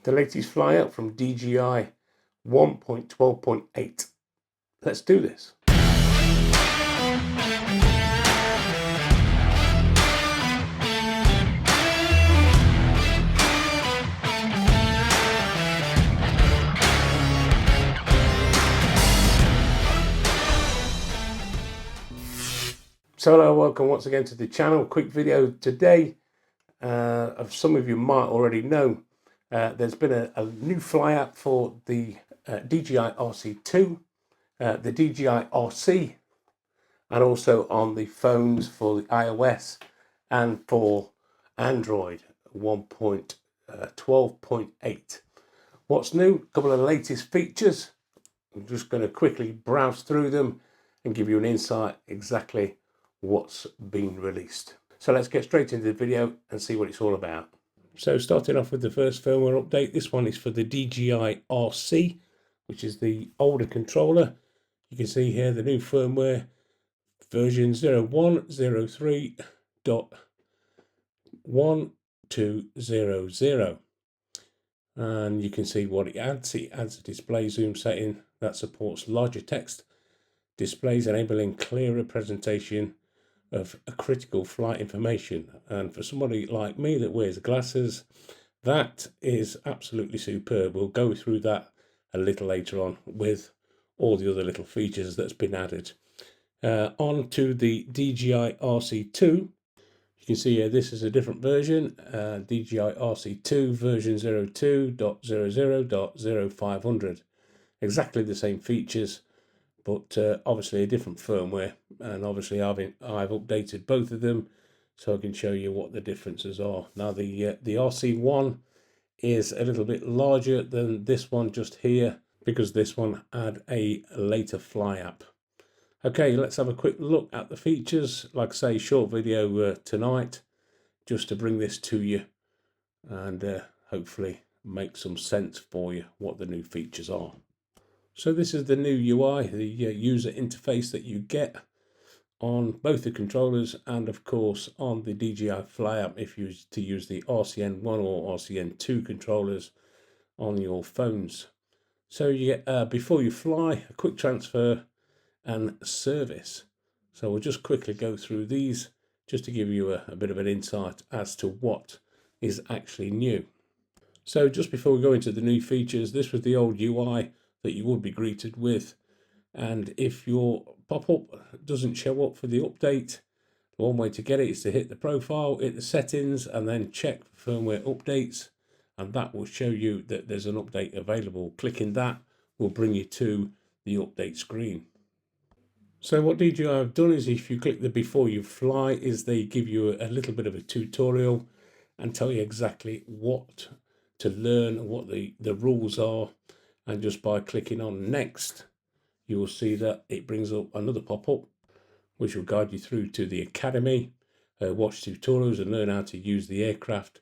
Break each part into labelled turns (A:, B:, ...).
A: the latest Fly App from DJI 1.12.8. Let's do this. So hello, welcome once again to the channel. Quick video today. As some of you might already know, there's been a new Fly App for the DJI RC2, the DJI RC, and also on the phones for the iOS and for Android 1.12.8. What's new? A couple of the latest features. I'm just going to quickly browse through them and give you an insight exactly what's been released. So let's get straight into the video and see what it's all about. So starting off with the first firmware update, this one is for the DJI RC, which is the older controller. You can see here the new firmware version 0103.1200, and you can see what it adds. It adds a display zoom setting that supports larger text displays, enabling clearer presentation of a critical flight information. And for somebody like me that wears glasses, that is absolutely superb. We'll go through that a little later on with all the other little features that's been added. On to the DJI RC2. You can see here this is a different version, DJI RC2 version 02.00.0500. Exactly the same features, but obviously a different firmware, and obviously I've updated both of them so I can show you what the differences are. Now the RC1 is a little bit larger than this one just here, because this one had a later Fly App. Okay, let's have a quick look at the features. Like I say, short video tonight, just to bring this to you and hopefully make some sense for you what the new features are. So this is the new UI, the user interface that you get on both the controllers and of course on the DJI Fly App if you to use the RCN1 or RCN2 controllers on your phones. So you get, before you fly, a quick transfer and service. So we'll just quickly go through these just to give you a bit of an insight as to what is actually new. So just before we go into the new features, this was the old UI that you would be greeted with, and if your pop-up doesn't show up for the update, one way to get it is to hit the profile, hit the settings, and then check firmware updates, and that will show you that there's an update available. Clicking that will bring you to the update screen. So what DJI have done is, if you click the before you fly, is they give you a little bit of a tutorial and tell you exactly what to learn, what the rules are. And just by clicking on next, you will see that it brings up another pop-up which will guide you through to the academy, watch tutorials and learn how to use the aircraft,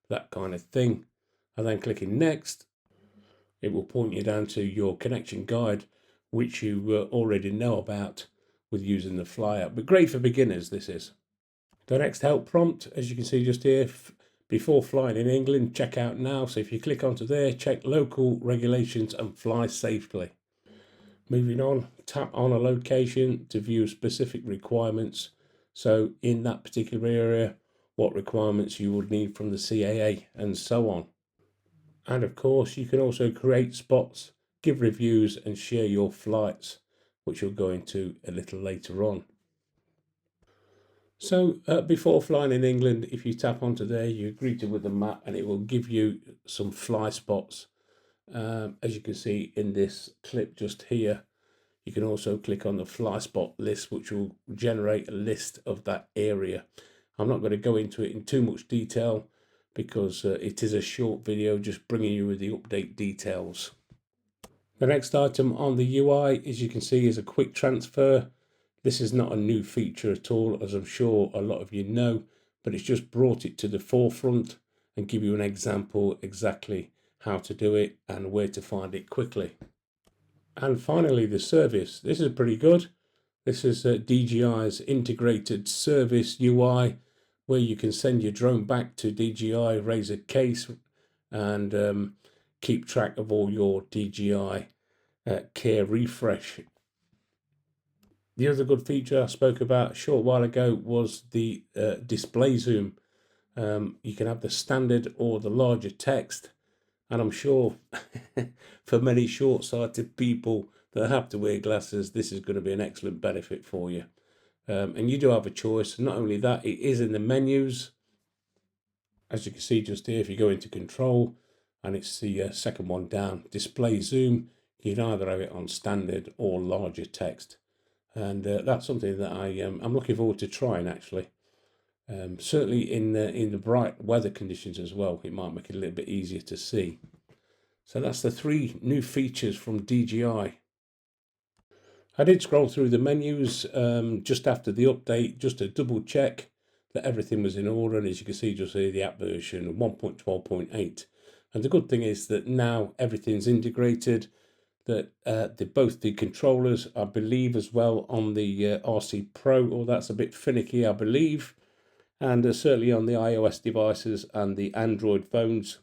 A: that kind of thing. And then clicking next, it will point you down to your connection guide, which you already know about with using the Fly App. But great for beginners, this is. The next help prompt, as you can see just here, before flying in England, check out now. So if you click onto there, check local regulations and fly safely. Moving on, tap on a location to view specific requirements. So in that particular area, what requirements you would need from the CAA and so on. And of course, you can also create spots, give reviews and share your flights, which we'll go into a little later on. So before flying in England, if you tap onto there, you're greeted with a map and it will give you some fly spots. As you can see in this clip just here, you can also click on the fly spot list, which will generate a list of that area. I'm not going to go into it in too much detail because it is a short video just bringing you with the update details. The next item on the UI, as you can see, is a quick transfer. This is not a new feature at all, as I'm sure a lot of you know, but it's just brought it to the forefront and give you an example exactly how to do it and where to find it quickly. And finally, the service. This is pretty good. This is DJI's integrated service UI, where you can send your drone back to DJI, raise a case, and keep track of all your DJI Care refresh. The other good feature I spoke about a short while ago was the display zoom. You can have the standard or the larger text, and I'm sure for many short-sighted people that have to wear glasses, this is going to be an excellent benefit for you. And you do have a choice. Not only that, it is in the menus. As you can see just here, if you go into control, and it's the second one down, display zoom, you can either have it on standard or larger text. And that's something that I'm looking forward to trying, actually. Certainly in the bright weather conditions as well, it might make it a little bit easier to see. So that's the 3 new features from DJI. I did scroll through the menus just after the update, just to double check that everything was in order. And as you can see just here, the app version 1.12.8. And the good thing is that now everything's integrated, that both the controllers, I believe, as well on the RC Pro, or that's a bit finicky, I believe, and certainly on the iOS devices and the Android phones,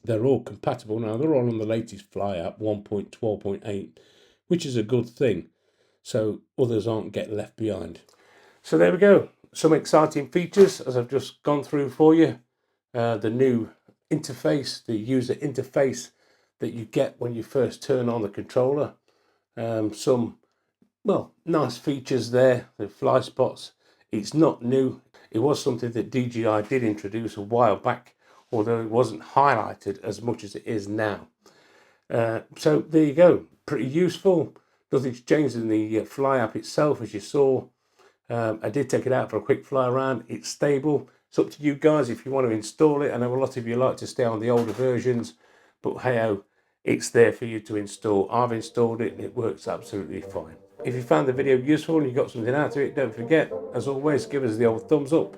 A: they're all compatible now. They're all on the latest Fly App 1.12.8, which is a good thing, so others aren't getting left behind. So there we go, some exciting features as I've just gone through for you. The new interface, the user interface that you get when you first turn on the controller. Some, well, nice features there, the fly spots. It's not new. It was something that DJI did introduce a while back, although it wasn't highlighted as much as it is now. So there you go, pretty useful. Nothing's changed in the Fly app itself, as you saw. I did take it out for a quick fly around. It's stable. It's up to you guys if you want to install it. I know a lot of you like to stay on the older versions, but hey-oh, it's there for you to install. I've installed it and it works absolutely fine. If you found the video useful and you got something out of it, don't forget, as always, give us the old thumbs up.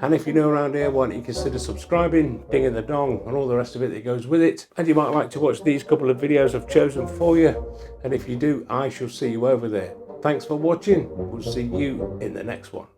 A: And if you're new around here, why don't you consider subscribing, dinging the dong, and all the rest of it that goes with it. And you might like to watch these couple of videos I've chosen for you. And if you do, I shall see you over there. Thanks for watching. We'll see you in the next one.